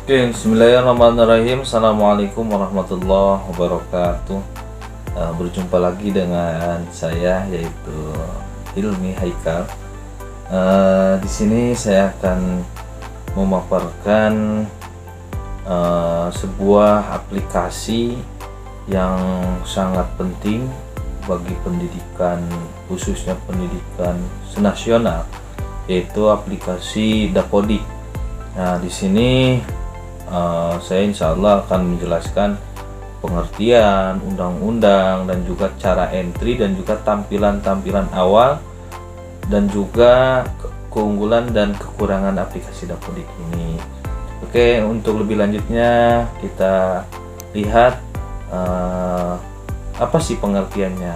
Oke, bismillahirrahmanirrahim. Assalamualaikum warahmatullahi wabarakatuh. Berjumpa lagi dengan saya, yaitu Hilmi Haikal. Di sini saya akan memaparkan sebuah aplikasi yang sangat penting bagi pendidikan, khususnya pendidikan senasional, yaitu aplikasi Dapodik. Nah, di sini saya insya Allah akan menjelaskan pengertian undang-undang dan juga cara entry dan juga tampilan-tampilan awal dan juga keunggulan dan kekurangan aplikasi Dapodik ini. Oke, untuk lebih lanjutnya kita lihat apa sih pengertiannya.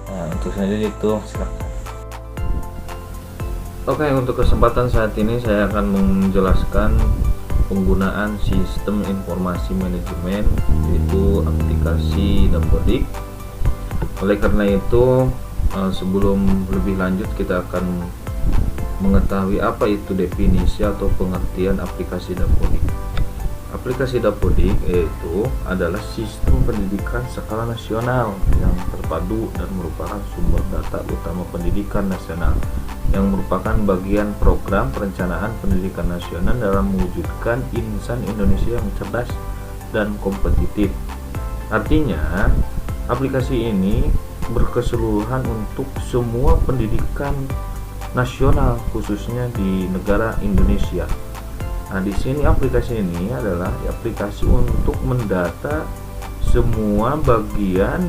Nah, untuk selanjutnya itu silakan. Oke, untuk kesempatan saat ini saya akan menjelaskan penggunaan sistem informasi manajemen, yaitu aplikasi Dapodik. Oleh karena itu, sebelum lebih lanjut kita akan mengetahui apa itu definisi atau pengertian aplikasi Dapodik. Aplikasi Dapodik yaitu adalah sistem pendidikan skala nasional yang terpadu dan merupakan sumber data utama pendidikan nasional, yang merupakan bagian program perencanaan pendidikan nasional dalam mewujudkan insan Indonesia yang cerdas dan kompetitif. Artinya, aplikasi ini berkeseluruhan untuk semua pendidikan nasional, khususnya di negara Indonesia. Nah, di sini aplikasi ini adalah aplikasi untuk mendata semua bagian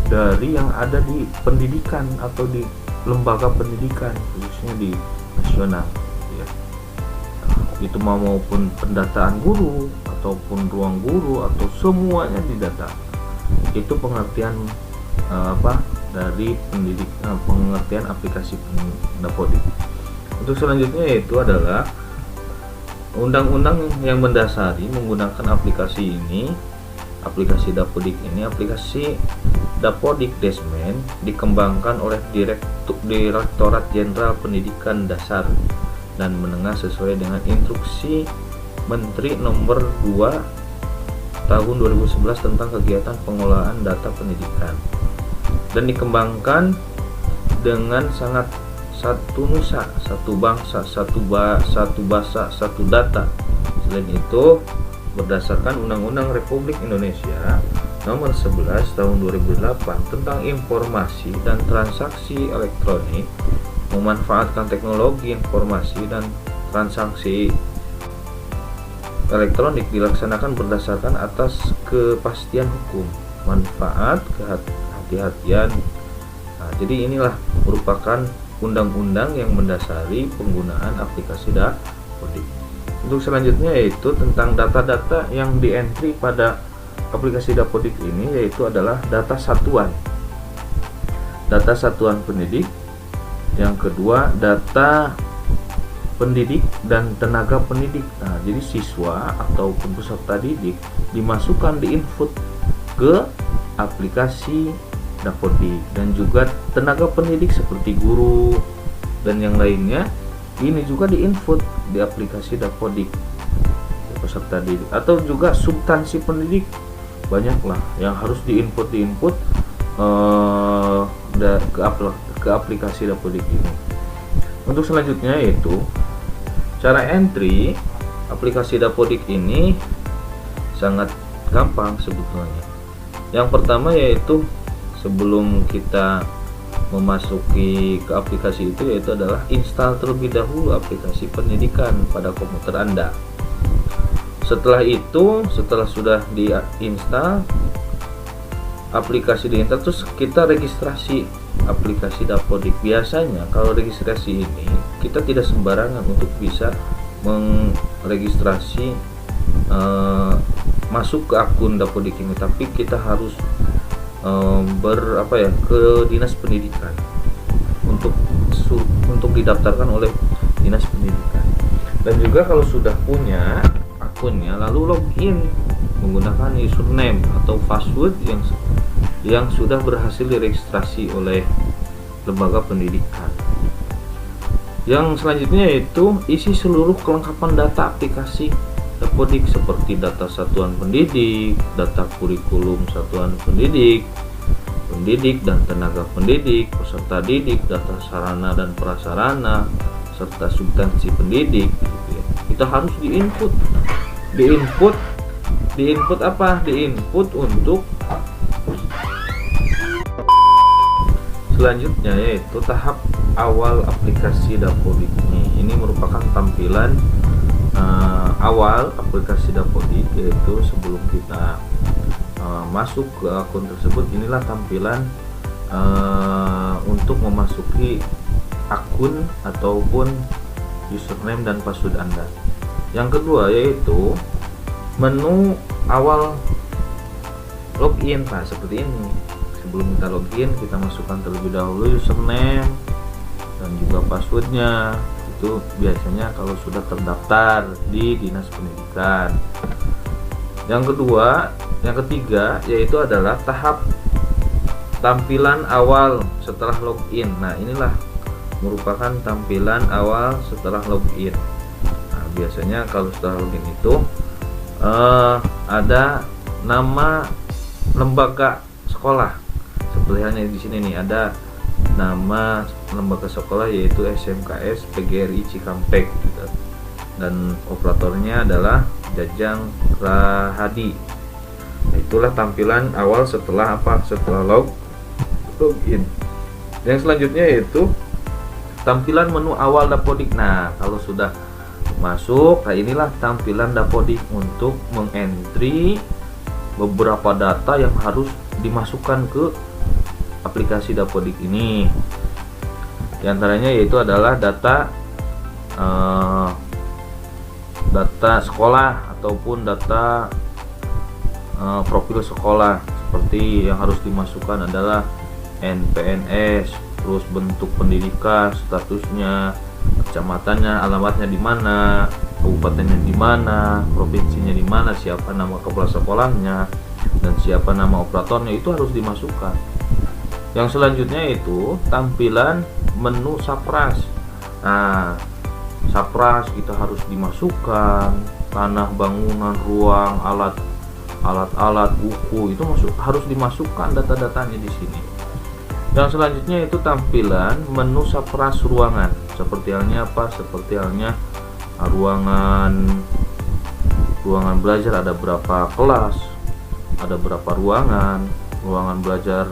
dari yang ada di pendidikan atau di lembaga pendidikan, khususnya di nasional, ya. Itu maupun pendataan guru ataupun ruang guru atau semuanya didata. Itu pengertian dari pengertian aplikasi Dapodik. Untuk selanjutnya itu adalah undang-undang yang mendasari menggunakan aplikasi ini. Aplikasi Dapodik ini, aplikasi Dapodik Desmen dikembangkan oleh Direktorat Jenderal Pendidikan Dasar dan Menengah sesuai dengan instruksi Menteri Nomor 2 Tahun 2011 tentang kegiatan pengelolaan data pendidikan, dan dikembangkan dengan sangat satu nusa, satu bangsa, satu bahasa, satu data. Selain itu, berdasarkan Undang-Undang Republik Indonesia Nomor 11 Tahun 2008 tentang informasi dan transaksi elektronik, memanfaatkan teknologi informasi dan transaksi elektronik dilaksanakan berdasarkan atas kepastian hukum, manfaat, kehati-hatian. Nah, jadi inilah merupakan undang-undang yang mendasari penggunaan aplikasi Dapodik. Untuk selanjutnya yaitu tentang data-data yang di-entry pada aplikasi Dapodik ini, yaitu adalah data satuan. Data satuan pendidik. Yang kedua, data pendidik dan tenaga pendidik. Nah, jadi siswa atau peserta didik dimasukkan, diinput ke aplikasi Dapodik, dan juga tenaga pendidik seperti guru dan yang lainnya ini juga diinput di aplikasi Dapodik, peserta didik atau juga substansi pendidik, banyaklah yang harus diinput ke aplikasi Dapodik ini. Untuk selanjutnya yaitu cara entry aplikasi Dapodik ini sangat gampang sebetulnya. Yang pertama yaitu sebelum kita memasuki ke aplikasi itu, yaitu adalah install terlebih dahulu aplikasi pendidikan pada komputer Anda. Setelah itu, setelah sudah diinstal aplikasi diinstal, terus kita registrasi aplikasi Dapodik. Biasanya kalau registrasi ini kita tidak sembarangan untuk bisa meregistrasi masuk ke akun Dapodik ini, tapi kita harus ke dinas pendidikan untuk didaftarkan oleh dinas pendidikan. Dan juga kalau sudah punya akunnya, lalu login menggunakan username atau password yang sudah berhasil diregistrasi oleh lembaga pendidikan. Yang selanjutnya yaitu isi seluruh kelengkapan data aplikasi Dapodik seperti data satuan pendidik, data kurikulum satuan pendidik, pendidik dan tenaga pendidik, peserta didik, data sarana dan prasarana, serta substansi pendidik gitu ya. Kita harus diinput apa? Diinput untuk selanjutnya, yaitu tahap awal aplikasi Dapodik. Ini merupakan tampilan awal aplikasi Dapodik, yaitu sebelum kita masuk ke akun tersebut. Inilah tampilan untuk memasuki akun ataupun username dan password Anda. Yang kedua yaitu menu awal login. Nah, seperti ini. Sebelum kita login, kita masukkan terlebih dahulu username dan juga passwordnya. Itu biasanya kalau sudah terdaftar di Dinas Pendidikan. Yang ketiga yaitu adalah tahap tampilan awal setelah login. Nah, inilah merupakan tampilan awal setelah login. Nah, biasanya kalau setelah login itu ada nama lembaga sekolah. Seperti halnya di sini nih, ada nama lembaga sekolah yaitu SMKS PGRI Cikampek gitu. Dan operatornya adalah Jajang Rahadi. Itulah tampilan awal setelah setelah login. Yang selanjutnya yaitu tampilan menu awal Dapodik. Nah, kalau sudah masuk, nah inilah tampilan Dapodik untuk mengentry beberapa data yang harus dimasukkan ke aplikasi Dapodik ini. Di antaranya yaitu adalah data sekolah ataupun data profil sekolah. Seperti yang harus dimasukkan adalah NPNS, terus bentuk pendidikan, statusnya, kecamatannya, alamatnya di mana, kabupatennya di mana, provinsinya di mana, siapa nama kepala sekolahnya, dan siapa nama operatornya, itu harus dimasukkan. Yang selanjutnya itu tampilan menu Sapras. Nah, Sapras kita harus dimasukkan tanah, bangunan, ruang, alat-alat, buku, itu harus dimasukkan data-datanya di sini. Yang selanjutnya itu tampilan menu Sapras ruangan. Seperti halnya Seperti halnya ruangan belajar, ada berapa kelas, ada berapa ruangan belajar,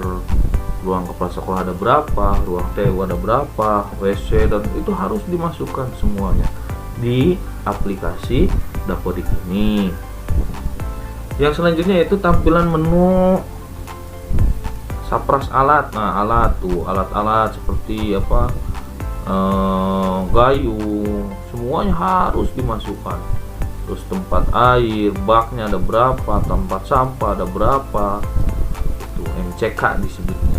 ruang kepala sekolah ada berapa, ruang TU ada berapa, WC, dan itu harus dimasukkan semuanya di aplikasi Dapodik ini. Yang selanjutnya itu tampilan menu Sapras alat. Nah, alat-alat seperti gayung, semuanya harus dimasukkan. Terus tempat air, baknya ada berapa, tempat sampah ada berapa, itu MCK disebutnya.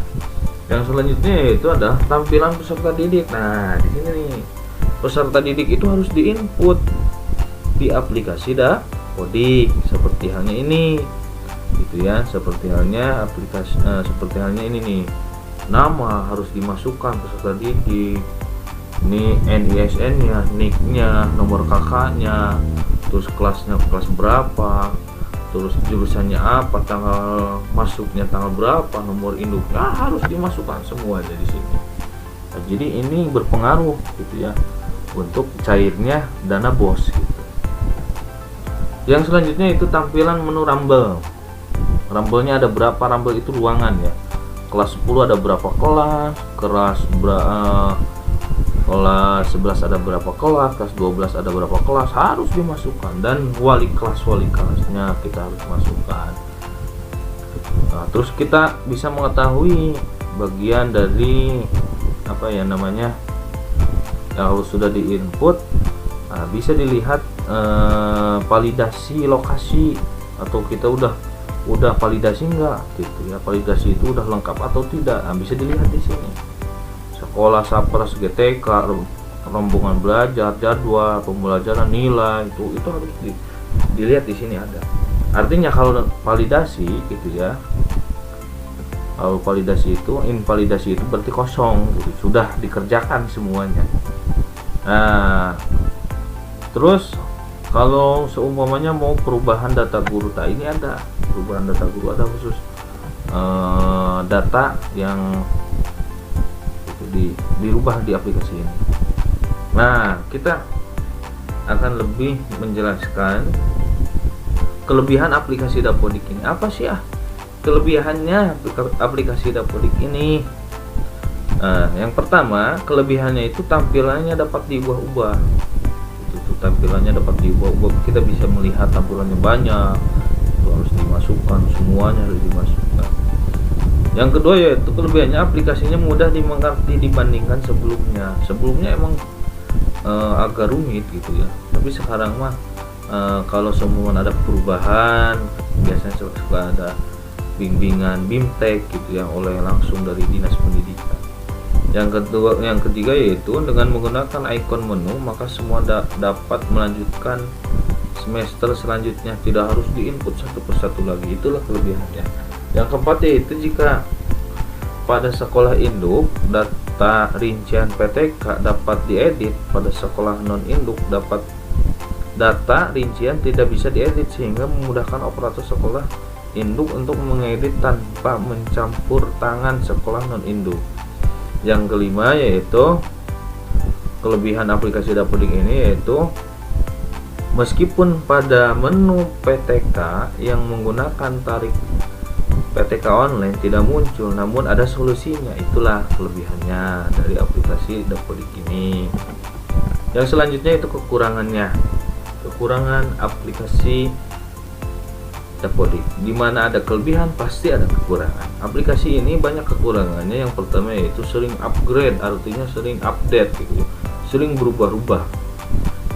Yang selanjutnya itu adalah tampilan peserta didik. Nah, di sini nih, peserta didik itu harus diinput di aplikasi Dapodik seperti halnya ini, gitu ya. Seperti halnya ini nih, nama harus dimasukkan peserta didik, ini NISN-nya, NIK-nya, nomor kakaknya, terus kelasnya kelas berapa, terus jurusannya apa, tanggal masuknya tanggal berapa, nomor induknya harus dimasukkan semuanya di sini. Nah, jadi ini berpengaruh gitu ya untuk cairnya dana BOS gitu. Yang selanjutnya itu tampilan menu Rumble. Rumble-nya ada berapa? Rumble itu ruangan ya. Kelas 10 ada berapa kelas, kelas 11 ada berapa kelas, kelas 12 ada berapa kelas, harus dimasukkan. Dan wali kelasnya kita harus masukkan. Nah, terus kita bisa mengetahui bagian dari kalau sudah diinput, bisa dilihat validasi lokasi, atau kita udah validasi enggak gitu ya, validasi itu udah lengkap atau tidak. Nah, bisa dilihat di sini. Sekolah Sapras GTK, rombongan belajar, jadwal pembelajaran, nilai, itu harus dilihat di sini ada. Artinya kalau validasi gitu ya, kalau validasi itu, invalidasi itu berarti kosong gitu, sudah dikerjakan semuanya. Nah, terus Kalau seumpamanya mau perubahan data guru, ini ada perubahan data guru, ada khusus data yang itu dirubah di aplikasi ini. Nah, kita akan lebih menjelaskan kelebihan aplikasi Dapodik ini. Apa sih kelebihannya aplikasi Dapodik ini? Nah, yang pertama, kelebihannya itu tampilannya dapat diubah-ubah. Itu tampilannya dapat diubah-ubah. Kita bisa melihat tampilannya banyak. Itu harus dimasukkan, semuanya harus dimasukkan. Yang kedua yaitu kelebihannya aplikasinya mudah dimengerti dibandingkan sebelumnya. Sebelumnya emang agak rumit gitu ya. Tapi sekarang mah kalau semua ada perubahan, biasanya suka ada bimbingan BIMTEK gitu ya oleh langsung dari Dinas Pendidikan. Yang ketiga yaitu dengan menggunakan ikon menu maka semua dapat melanjutkan semester selanjutnya, tidak harus diinput satu persatu lagi. Itulah kelebihannya. Yang keempat yaitu jika pada sekolah induk data rincian PTK dapat diedit, pada sekolah non induk dapat data rincian tidak bisa diedit, sehingga memudahkan operator sekolah induk untuk mengedit tanpa mencampur tangan sekolah non induk. Yang kelima yaitu kelebihan aplikasi Dapodik ini yaitu meskipun pada menu PTK yang menggunakan tarif PTK online tidak muncul, namun ada solusinya. Itulah kelebihannya dari aplikasi Dapodik ini. Yang selanjutnya itu kekurangannya. Kekurangan aplikasi Dapodik. Dimana ada kelebihan pasti ada kekurangan. Aplikasi ini banyak kekurangannya. Yang pertama yaitu sering upgrade, artinya sering update gitu ya. Sering berubah-ubah.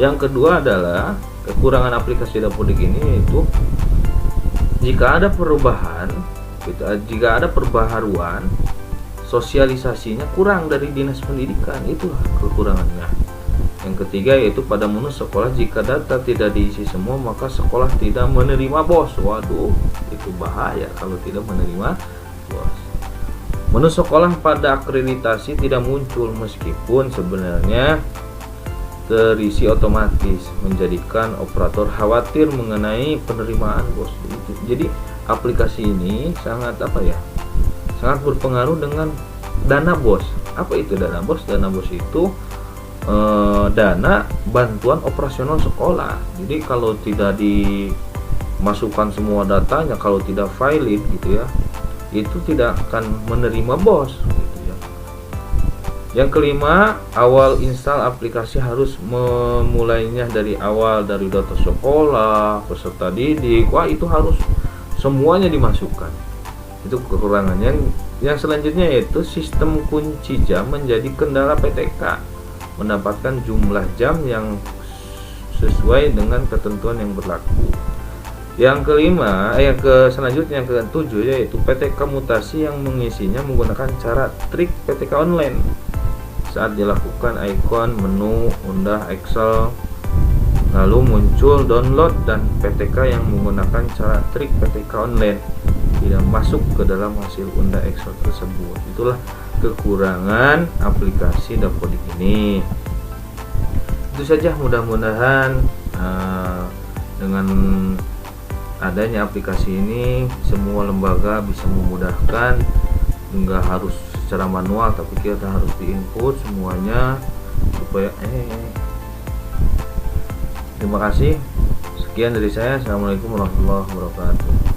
Yang kedua adalah kekurangan aplikasi Dapodik ini yaitu jika ada perubahan, jika ada perbaharuan, sosialisasinya kurang dari Dinas Pendidikan. Itulah kekurangannya. Yang ketiga yaitu pada menu sekolah jika data tidak diisi semua maka sekolah tidak menerima BOS. Waduh, itu bahaya kalau tidak menerima BOS. Menu sekolah pada akreditasi tidak muncul meskipun sebenarnya terisi otomatis, menjadikan operator khawatir mengenai penerimaan BOS. Jadi aplikasi ini sangat sangat berpengaruh dengan dana BOS. Apa itu dana BOS? Dana BOS itu dana bantuan operasional sekolah. Jadi kalau tidak dimasukkan semua datanya, kalau tidak valid gitu ya, itu tidak akan menerima BOS gitu ya. Yang kelima, awal install aplikasi harus memulainya dari awal, dari data sekolah, peserta didik. Wah, itu harus semuanya dimasukkan. Itu kekurangannya. Yang selanjutnya yaitu sistem kunci jam menjadi kendala PTK, mendapatkan jumlah jam yang sesuai dengan ketentuan yang berlaku. Yang kelima, selanjutnya yang ketujuh yaitu PTK mutasi yang mengisinya menggunakan cara trik PTK online. Saat dilakukan ikon menu undah Excel, lalu muncul download dan PTK yang menggunakan cara trik PTK online tidak masuk ke dalam hasil undah Excel tersebut. Itulah kekurangan aplikasi Dapodik ini. Itu saja, mudah-mudahan dengan adanya aplikasi ini semua lembaga bisa memudahkan, nggak harus secara manual tapi kita harus diinput semuanya supaya terima kasih. Sekian dari saya. Assalamualaikum warahmatullahi wabarakatuh.